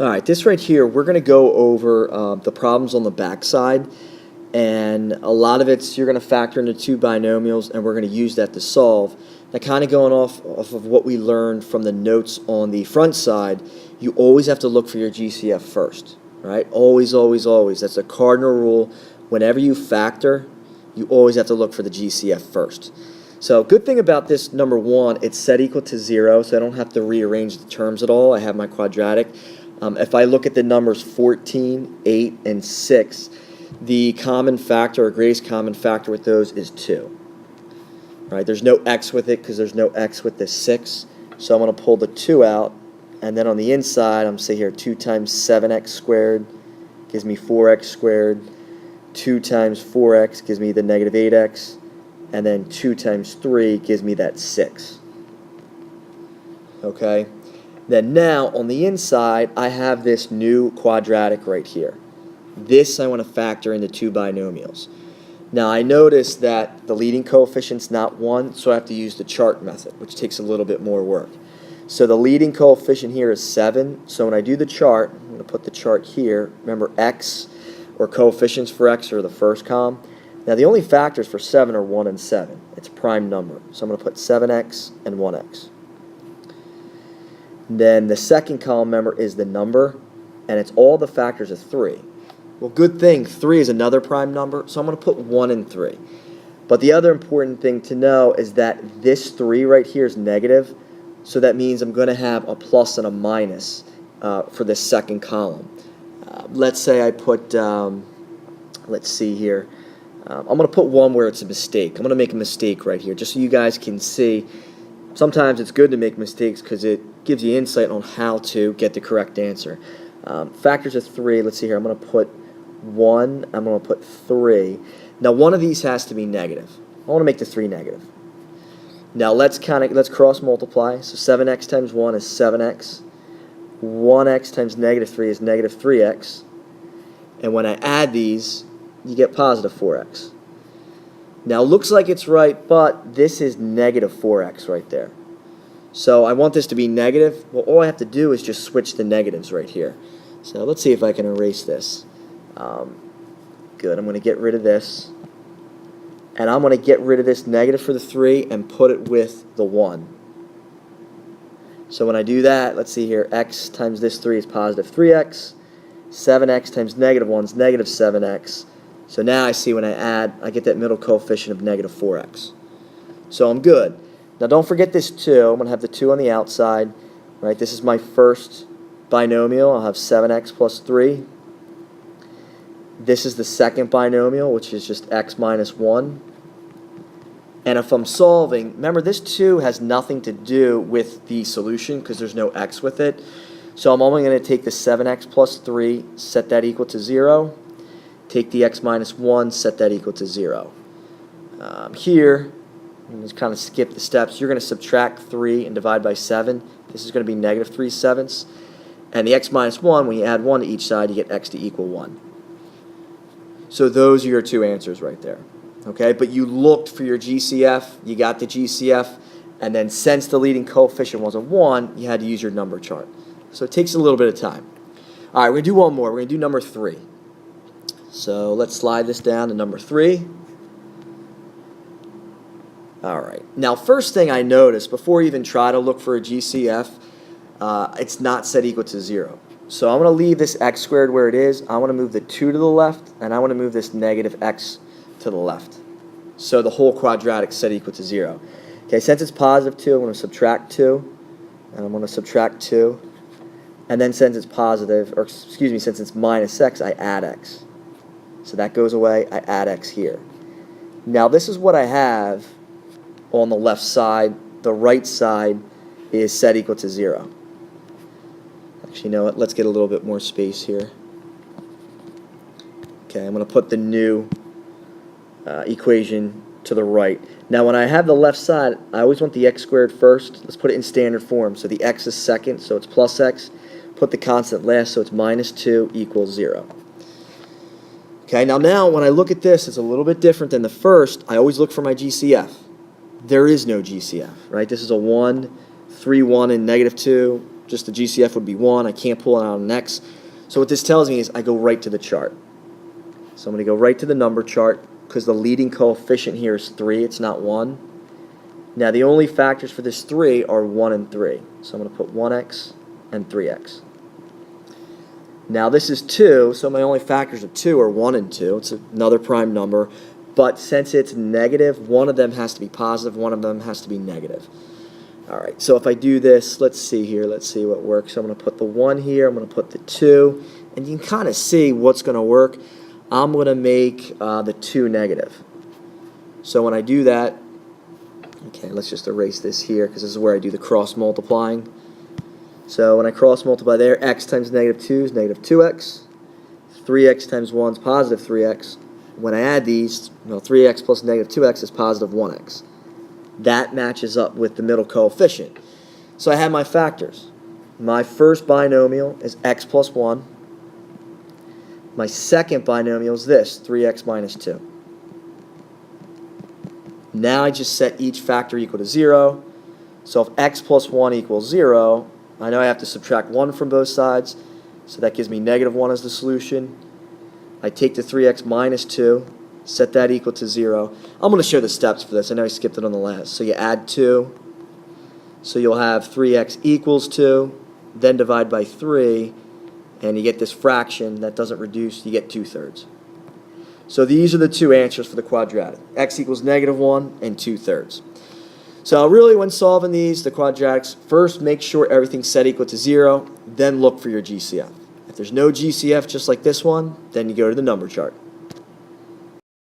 All right, this right here, we're going to go over the problems on the back side, and a lot of it's you're going to factor into two binomials, and we're going to use that to solve. Now, kind of going off of what we learned from the notes on the front side, you always have to look for your GCF first, right? Always, always, always. That's a cardinal rule. Whenever you factor, you always have to look for the GCF first. So good thing about this number 1, it's set equal to 0, so I don't have to rearrange the terms at all. I have my quadratic. If I look at the numbers 14, 8, and 6, the common factor or greatest common factor with those is 2. Right? There's no x with it because there's no x with the 6. So I'm going to pull the 2 out. And then on the inside, I'm going to say here 2 times 7x squared gives me 4x squared. 2 times 4x gives me the negative 8x. And then 2 times 3 gives me that 6. Okay? Then now, on the inside, I have this new quadratic right here. This I want to factor into two binomials. Now, I notice that the leading coefficient's not 1, so I have to use the chart method, which takes a little bit more work. So the leading coefficient here is 7. So when I do the chart, I'm going to put the chart here. Remember, x, or coefficients for x, are the first column. Now, the only factors for 7 are 1 and 7. It's a prime number. So I'm going to put 7x and 1x. Then the second column, remember, is the number, and it's all the factors of 3. Well, good thing, 3 is another prime number, so I'm going to put 1 and 3. But the other important thing to know is that this 3 right here is negative, so that means I'm going to have a plus and a minus for this second column. Let's say I put, let's see here, I'm going to put 1 where it's a mistake. I'm going to make a mistake right here, just so you guys can see. Sometimes it's good to make mistakes because it gives you insight on how to get the correct answer. Factors of 3, let's see here, I'm going to put 1, I'm going to put 3. Now one of these has to be negative. I want to make the 3 negative. Now let's cross multiply. So 7x times 1 is 7x. 1x times negative 3 is negative 3x. And when I add these, you get positive 4x. Now, it looks like it's right, but this is negative 4x right there. So I want this to be negative. Well, all I have to do is just switch the negatives right here. So let's see if I can erase this. Good. I'm going to get rid of this. And I'm going to get rid of this negative for the 3 and put it with the 1. So when I do that, let's see here. X times this 3 is positive 3x. 7x times negative 1 is negative 7x. So now I see when I add, I get that middle coefficient of negative 4x. So I'm good. Now don't forget this 2. I'm going to have the 2 on the outside. Right? This is my first binomial. I'll have 7x plus 3. This is the second binomial, which is just x minus 1. And if I'm solving, remember this 2 has nothing to do with the solution because there's no x with it. So I'm only going to take the 7x plus 3, set that equal to 0. Take the x minus 1, set that equal to 0. Here, just kind of skip the steps. You're going to subtract 3 and divide by 7. This is going to be negative 3/7. And the x minus 1, when you add 1 to each side, you get x to equal 1. So those are your two answers right there. Okay, but you looked for your GCF, you got the GCF, and then since the leading coefficient was a 1, you had to use your number chart. So it takes a little bit of time. All right, we're going to do one more. We're going to do number 3. So let's slide this down to number 3. All right. Now, first thing I noticed, before you even try to look for a GCF, it's not set equal to 0. So I'm going to leave this x squared where it is. I want to move the 2 to the left, and I want to move this negative x to the left. So the whole quadratic set equal to 0. Okay, since it's positive 2, I'm going to subtract 2, and I'm going to subtract 2. And then since it's positive, or excuse me, since it's minus x, I add x. So that goes away, I add x here. Now this is what I have on the left side. The right side is set equal to 0. Actually, you know what? Let's get a little bit more space here. Okay, I'm going to put the new equation to the right. Now when I have the left side, I always want the x squared first. Let's put it in standard form. So the x is second, so it's plus x. Put the constant last, so it's minus 2 equals 0. Okay, now when I look at this, it's a little bit different than the first. I always look for my GCF. There is no GCF, right? This is a 1, 3, 1, and negative 2. just the GCF would be 1. I can't pull it out on x. So what this tells me is I go right to the chart. So I'm going to go right to the number chart because the leading coefficient here is 3. It's not 1. Now the only factors for this 3 are 1 and 3. So I'm going to put 1x and 3x. Now this is 2, so my only factors of 2 are 1 and 2. It's another prime number. But since it's negative, one of them has to be positive, one of them has to be negative. All right, so if I do this, let's see here. Let's see what works. So I'm going to put the 1 here. I'm going to put the 2. And you can kind of see what's going to work. I'm going to make the 2 negative. So when I do that, okay, let's just erase this here because this is where I do the cross multiplying. So when I cross multiply there, x times negative 2 is negative 2x. 3x times 1 is positive 3x. When I add these, 3x plus negative 2x is positive 1x. That matches up with the middle coefficient. So I have my factors. My first binomial is x plus 1. My second binomial is this, 3x minus 2. Now I just set each factor equal to 0. So if x plus 1 equals 0, I know I have to subtract 1 from both sides. So that gives me negative 1 as the solution. I take the 3x minus 2, set that equal to 0. I'm going to show the steps for this. I know I skipped it on the last. So you add 2. So you'll have 3x equals 2, then divide by 3, and you get this fraction that doesn't reduce. You get 2/3. So these are the two answers for the quadratic. X equals negative 1 and 2/3. So really when solving these, the quadratics, first make sure everything's set equal to 0, then look for your GCF. If there's no GCF just like this one, then you go to the number chart.